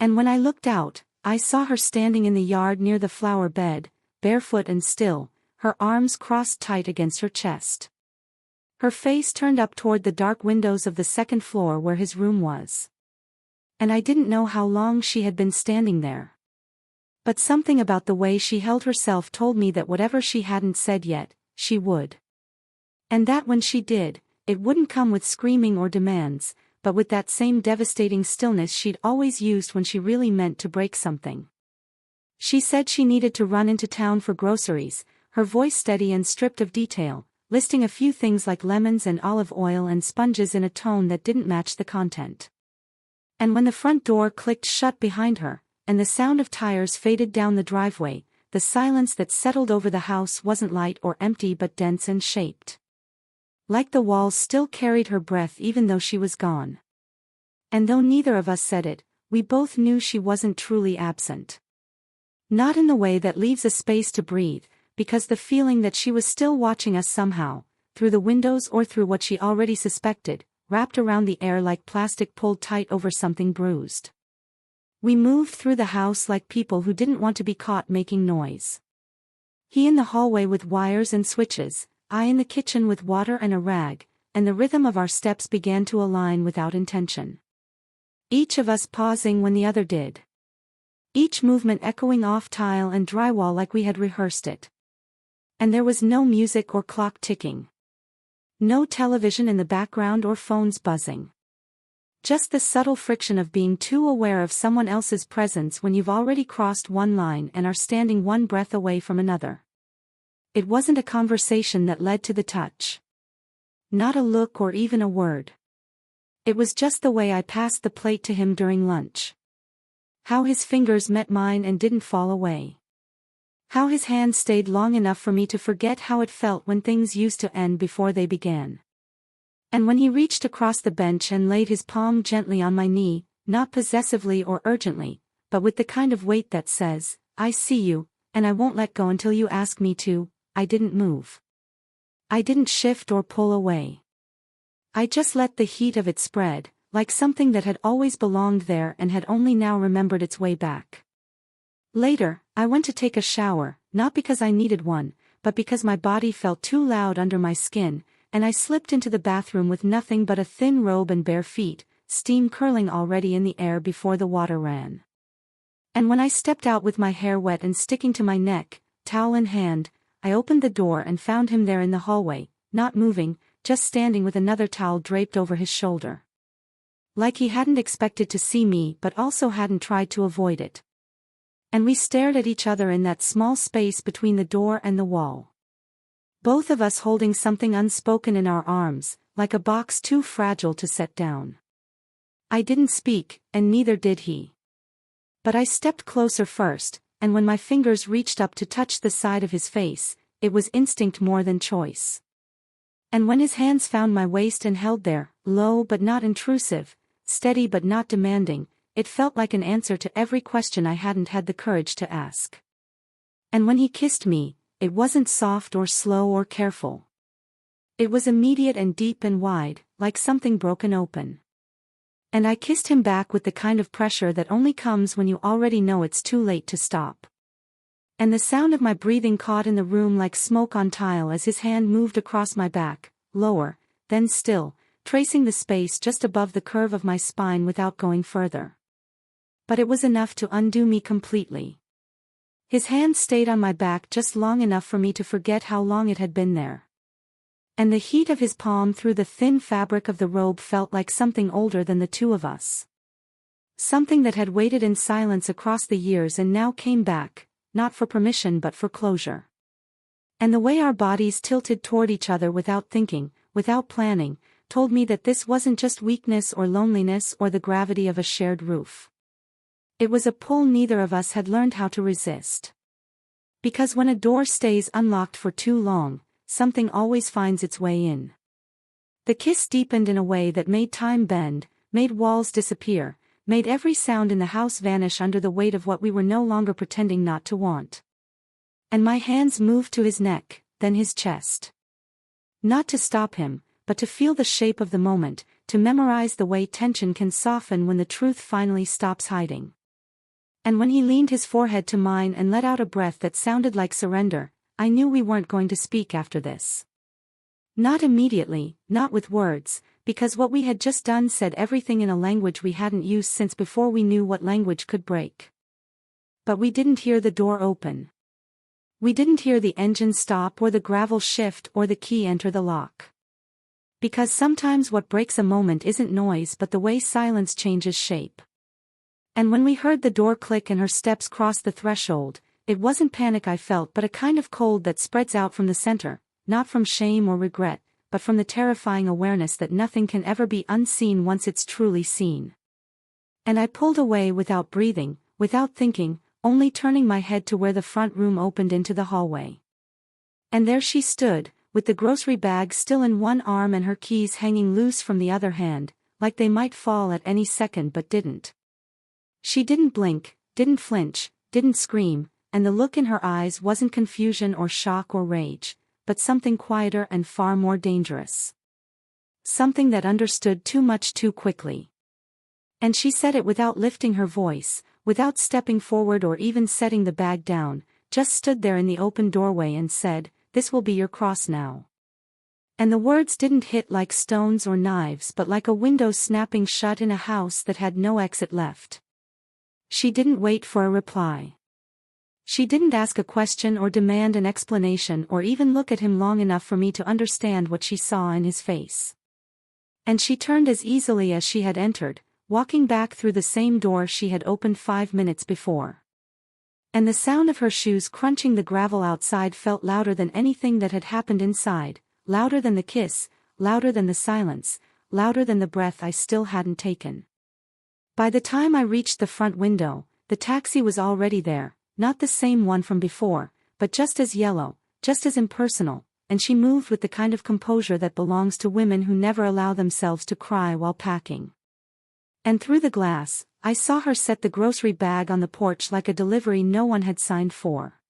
And when I looked out, I saw her standing in the yard near the flower bed, barefoot and still, her arms crossed tight against her chest. Her face turned up toward the dark windows of the second floor where his room was. And I didn't know how long she had been standing there. But something about the way she held herself told me that whatever she hadn't said yet, she would. And that when she did, it wouldn't come with screaming or demands, but with that same devastating stillness she'd always used when she really meant to break something. She said she needed to run into town for groceries, her voice steady and stripped of detail, listing a few things like lemons and olive oil and sponges in a tone that didn't match the content. And when the front door clicked shut behind her, and the sound of tires faded down the driveway, the silence that settled over the house wasn't light or empty but dense and shaped. Like the walls still carried her breath even though she was gone. And though neither of us said it, we both knew she wasn't truly absent. Not in the way that leaves a space to breathe, because the feeling that she was still watching us somehow, through the windows or through what she already suspected, wrapped around the air like plastic pulled tight over something bruised. We moved through the house like people who didn't want to be caught making noise. He in the hallway with wires and switches, I in the kitchen with water and a rag, and the rhythm of our steps began to align without intention. Each of us pausing when the other did. Each movement echoing off tile and drywall like we had rehearsed it. And there was no music or clock ticking. No television in the background or phones buzzing. Just the subtle friction of being too aware of someone else's presence when you've already crossed one line and are standing one breath away from another. It wasn't a conversation that led to the touch. Not a look or even a word. It was just the way I passed the plate to him during lunch. How his fingers met mine and didn't fall away. How his hand stayed long enough for me to forget how it felt when things used to end before they began. And when he reached across the bench and laid his palm gently on my knee, not possessively or urgently, but with the kind of weight that says, I see you, and I won't let go until you ask me to, I didn't move. I didn't shift or pull away. I just let the heat of it spread, like something that had always belonged there and had only now remembered its way back. Later, I went to take a shower, not because I needed one, but because my body felt too loud under my skin, and I slipped into the bathroom with nothing but a thin robe and bare feet, steam curling already in the air before the water ran. And when I stepped out with my hair wet and sticking to my neck, towel in hand, I opened the door and found him there in the hallway, not moving, just standing with another towel draped over his shoulder. Like he hadn't expected to see me but also hadn't tried to avoid it. And we stared at each other in that small space between the door and the wall. Both of us holding something unspoken in our arms, like a box too fragile to set down. I didn't speak, and neither did he. But I stepped closer first, and when my fingers reached up to touch the side of his face, it was instinct more than choice. And when his hands found my waist and held there, low but not intrusive, steady but not demanding, it felt like an answer to every question I hadn't had the courage to ask. And when he kissed me, it wasn't soft or slow or careful. It was immediate and deep and wide, like something broken open. And I kissed him back with the kind of pressure that only comes when you already know it's too late to stop. And the sound of my breathing caught in the room like smoke on tile as his hand moved across my back, lower, then still, tracing the space just above the curve of my spine without going further. But it was enough to undo me completely. His hand stayed on my back just long enough for me to forget how long it had been there. And the heat of his palm through the thin fabric of the robe felt like something older than the two of us. Something that had waited in silence across the years and now came back, not for permission but for closure. And the way our bodies tilted toward each other without thinking, without planning, told me that this wasn't just weakness or loneliness or the gravity of a shared roof. It was a pull neither of us had learned how to resist. Because when a door stays unlocked for too long, something always finds its way in. The kiss deepened in a way that made time bend, made walls disappear, made every sound in the house vanish under the weight of what we were no longer pretending not to want. And my hands moved to his neck, then his chest. Not to stop him, but to feel the shape of the moment, to memorize the way tension can soften when the truth finally stops hiding. And when he leaned his forehead to mine and let out a breath that sounded like surrender, I knew we weren't going to speak after this. Not immediately, not with words, because what we had just done said everything in a language we hadn't used since before we knew what language could break. But we didn't hear the door open. We didn't hear the engine stop or the gravel shift or the key enter the lock. Because sometimes what breaks a moment isn't noise but the way silence changes shape. And when we heard the door click and her steps cross the threshold, it wasn't panic I felt but a kind of cold that spreads out from the center, not from shame or regret, but from the terrifying awareness that nothing can ever be unseen once it's truly seen. And I pulled away without breathing, without thinking, only turning my head to where the front room opened into the hallway. And there she stood, with the grocery bag still in one arm and her keys hanging loose from the other hand, like they might fall at any second but didn't. She didn't blink, didn't flinch, didn't scream, and the look in her eyes wasn't confusion or shock or rage, but something quieter and far more dangerous. Something that understood too much too quickly. And she said it without lifting her voice, without stepping forward or even setting the bag down, just stood there in the open doorway and said, "This will be your cross now." And the words didn't hit like stones or knives but like a window snapping shut in a house that had no exit left. She didn't wait for a reply. She didn't ask a question or demand an explanation or even look at him long enough for me to understand what she saw in his face. And she turned as easily as she had entered, walking back through the same door she had opened 5 minutes before. And the sound of her shoes crunching the gravel outside felt louder than anything that had happened inside, louder than the kiss, louder than the silence, louder than the breath I still hadn't taken. By the time I reached the front window, the taxi was already there, not the same one from before, but just as yellow, just as impersonal, and she moved with the kind of composure that belongs to women who never allow themselves to cry while packing. And through the glass, I saw her set the grocery bag on the porch like a delivery no one had signed for.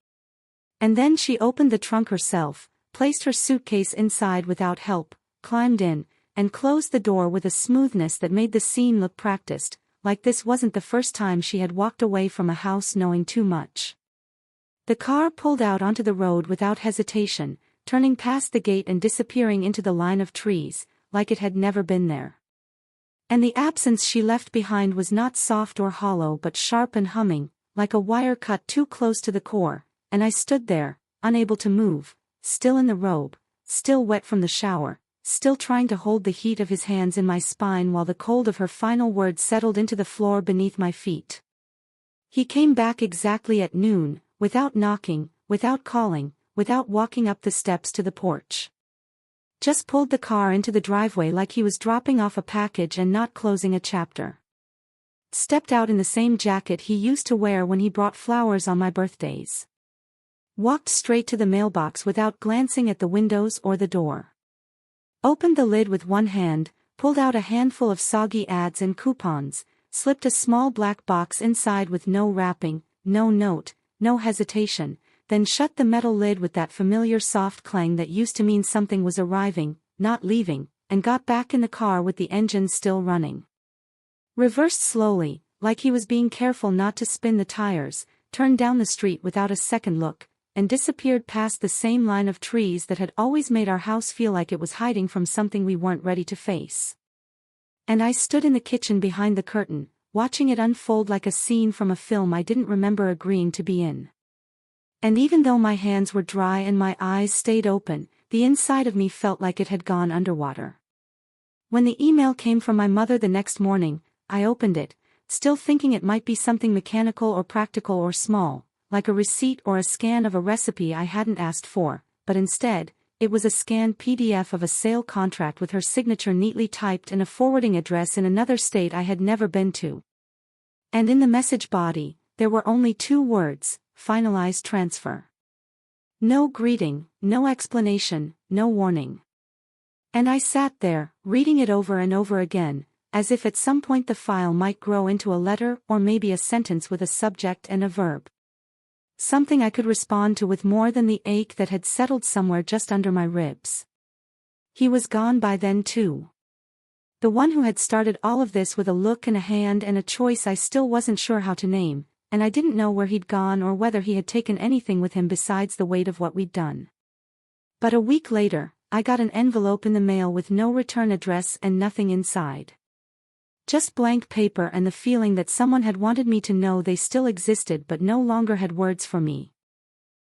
And then she opened the trunk herself, placed her suitcase inside without help, climbed in, and closed the door with a smoothness that made the scene look practiced, like this wasn't the first time she had walked away from a house knowing too much. The car pulled out onto the road without hesitation, turning past the gate and disappearing into the line of trees, like it had never been there. And the absence she left behind was not soft or hollow but sharp and humming, like a wire cut too close to the core, and I stood there, unable to move, still in the robe, still wet from the shower, still trying to hold the heat of his hands in my spine while the cold of her final words settled into the floor beneath my feet. He came back exactly at noon, without knocking, without calling, without walking up the steps to the porch. Just pulled the car into the driveway like he was dropping off a package and not closing a chapter. Stepped out in the same jacket he used to wear when he brought flowers on my birthdays. Walked straight to the mailbox without glancing at the windows or the door. Opened the lid with one hand, pulled out a handful of soggy ads and coupons, slipped a small black box inside with no wrapping, no note, no hesitation, then shut the metal lid with that familiar soft clang that used to mean something was arriving, not leaving, and got back in the car with the engine still running. Reversed slowly, like he was being careful not to spin the tires, turned down the street without a second look, and disappeared past the same line of trees that had always made our house feel like it was hiding from something we weren't ready to face. And I stood in the kitchen behind the curtain, watching it unfold like a scene from a film I didn't remember agreeing to be in. And even though my hands were dry and my eyes stayed open, the inside of me felt like it had gone underwater. When the email came from my mother the next morning, I opened it, still thinking it might be something mechanical or practical or small, like a receipt or a scan of a recipe I hadn't asked for, but instead, it was a scanned PDF of a sale contract with her signature neatly typed and a forwarding address in another state I had never been to. And in the message body, there were only 2 words: finalized transfer. No greeting, no explanation, no warning. And I sat there, reading it over and over again, as if at some point the file might grow into a letter or maybe a sentence with a subject and a verb. Something I could respond to with more than the ache that had settled somewhere just under my ribs. He was gone by then too. The one who had started all of this with a look and a hand and a choice I still wasn't sure how to name, and I didn't know where he'd gone or whether he had taken anything with him besides the weight of what we'd done. But a week later, I got an envelope in the mail with no return address and nothing inside. Just blank paper and the feeling that someone had wanted me to know they still existed but no longer had words for me.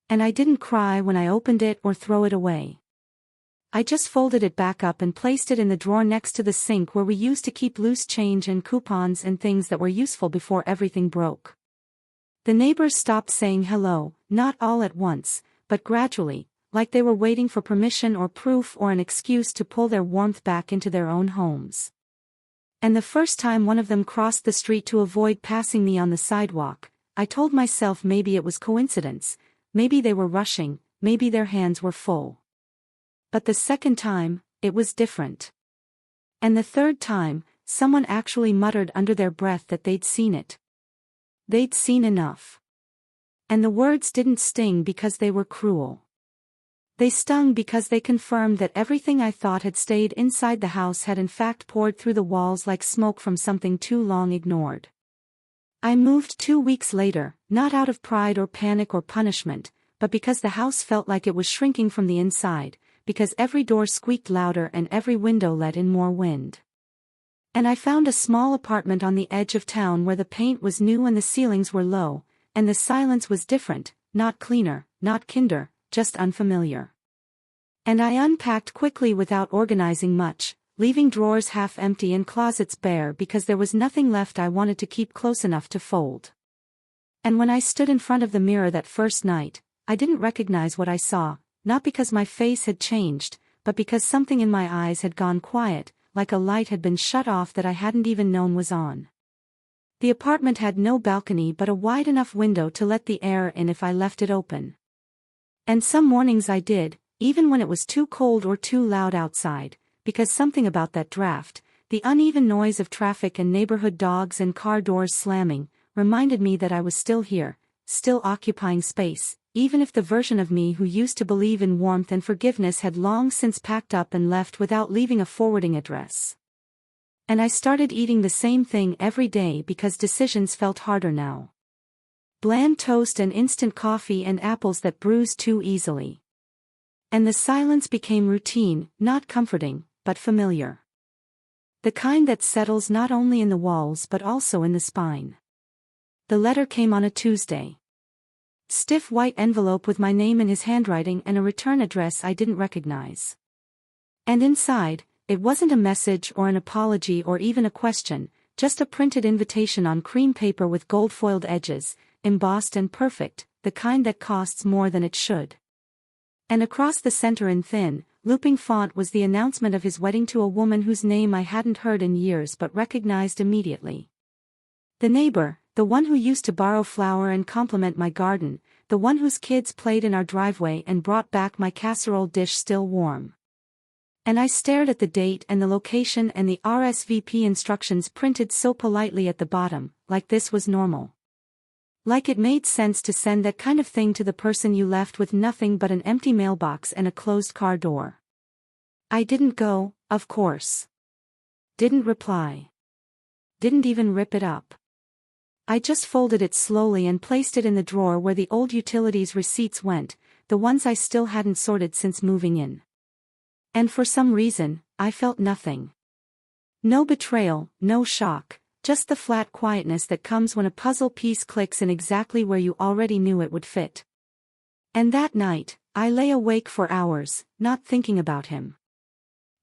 And I didn't cry when I opened it or throw it away. I just folded it back up and placed it in the drawer next to the sink where we used to keep loose change and coupons and things that were useful before everything broke. The neighbors stopped saying hello, not all at once, but gradually, like they were waiting for permission or proof or an excuse to pull their warmth back into their own homes. And the first time one of them crossed the street to avoid passing me on the sidewalk, I told myself maybe it was coincidence, maybe they were rushing, maybe their hands were full. But the second time, it was different. And the third time, someone actually muttered under their breath that they'd seen it. They'd seen enough. And the words didn't sting because they were cruel. They stung because they confirmed that everything I thought had stayed inside the house had in fact poured through the walls like smoke from something too long ignored. I moved 2 weeks later, not out of pride or panic or punishment, but because the house felt like it was shrinking from the inside, because every door squeaked louder and every window let in more wind. And I found a small apartment on the edge of town where the paint was new and the ceilings were low, and the silence was different, not cleaner, not kinder, just unfamiliar. And I unpacked quickly without organizing much, leaving drawers half empty and closets bare because there was nothing left I wanted to keep close enough to fold. And when I stood in front of the mirror that first night, I didn't recognize what I saw, not because my face had changed, but because something in my eyes had gone quiet, like a light had been shut off that I hadn't even known was on. The apartment had no balcony but a wide enough window to let the air in if I left it open. And some mornings I did, even when it was too cold or too loud outside, because something about that draft, the uneven noise of traffic and neighborhood dogs and car doors slamming, reminded me that I was still here, still occupying space, even if the version of me who used to believe in warmth and forgiveness had long since packed up and left without leaving a forwarding address. And I started eating the same thing every day because decisions felt harder now. Bland toast and instant coffee and apples that bruise too easily. And the silence became routine, not comforting, but familiar. The kind that settles not only in the walls but also in the spine. The letter came on a Tuesday. Stiff white envelope with my name in his handwriting and a return address I didn't recognize. And inside, it wasn't a message or an apology or even a question, just a printed invitation on cream paper with gold-foiled edges, embossed and perfect, the kind that costs more than it should. And across the center in thin, looping font was the announcement of his wedding to a woman whose name I hadn't heard in years but recognized immediately. The neighbor, the one who used to borrow flour and compliment my garden, the one whose kids played in our driveway and brought back my casserole dish still warm. And I stared at the date and the location and the RSVP instructions printed so politely at the bottom, like this was normal. Like it made sense to send that kind of thing to the person you left with nothing but an empty mailbox and a closed car door. I didn't go, of course. Didn't reply. Didn't even rip it up. I just folded it slowly and placed it in the drawer where the old utilities receipts went, the ones I still hadn't sorted since moving in. And for some reason, I felt nothing. No betrayal, no shock, just the flat quietness that comes when a puzzle piece clicks in exactly where you already knew it would fit. And that night, I lay awake for hours, not thinking about him.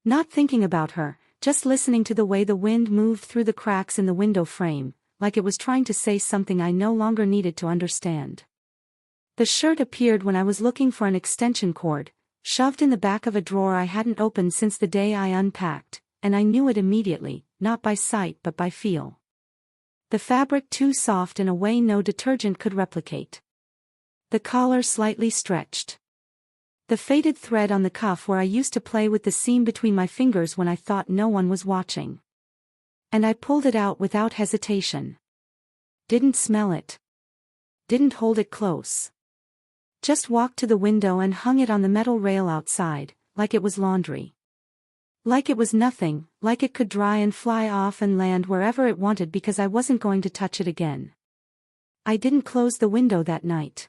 Not thinking about her, just listening to the way the wind moved through the cracks in the window frame, like it was trying to say something I no longer needed to understand. The shirt appeared when I was looking for an extension cord, shoved in the back of a drawer I hadn't opened since the day I unpacked, and I knew it immediately, not by sight but by feel. The fabric too soft in a way no detergent could replicate. The collar slightly stretched. The faded thread on the cuff where I used to play with the seam between my fingers when I thought no one was watching. And I pulled it out without hesitation. Didn't smell it. Didn't hold it close. Just walked to the window and hung it on the metal rail outside, like it was laundry. Like it was nothing, like it could dry and fly off and land wherever it wanted because I wasn't going to touch it again. I didn't close the window that night.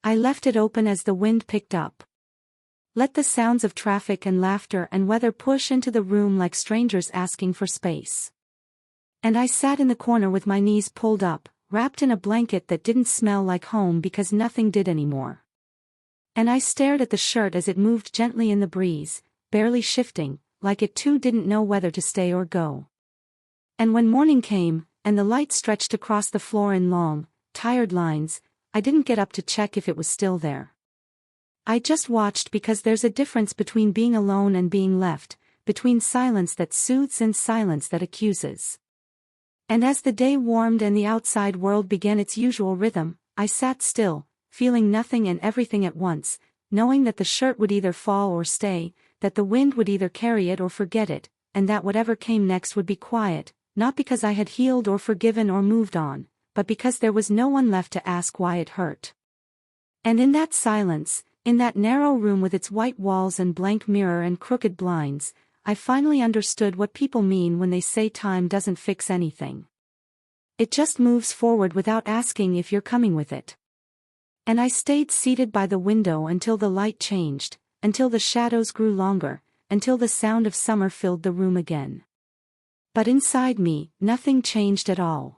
I left it open as the wind picked up. Let the sounds of traffic and laughter and weather push into the room like strangers asking for space. And I sat in the corner with my knees pulled up, wrapped in a blanket that didn't smell like home because nothing did anymore. And I stared at the shirt as it moved gently in the breeze, barely shifting, like it too didn't know whether to stay or go. And when morning came, and the light stretched across the floor in long, tired lines, I didn't get up to check if it was still there. I just watched because there's a difference between being alone and being left, between silence that soothes and silence that accuses. And as the day warmed and the outside world began its usual rhythm, I sat still, feeling nothing and everything at once, knowing that the shirt would either fall or stay, that the wind would either carry it or forget it, and that whatever came next would be quiet, not because I had healed or forgiven or moved on, but because there was no one left to ask why it hurt. And in that silence, in that narrow room with its white walls and blank mirror and crooked blinds, I finally understood what people mean when they say time doesn't fix anything. It just moves forward without asking if you're coming with it. And I stayed seated by the window until the light changed, until the shadows grew longer, until the sound of summer filled the room again. But inside me, nothing changed at all.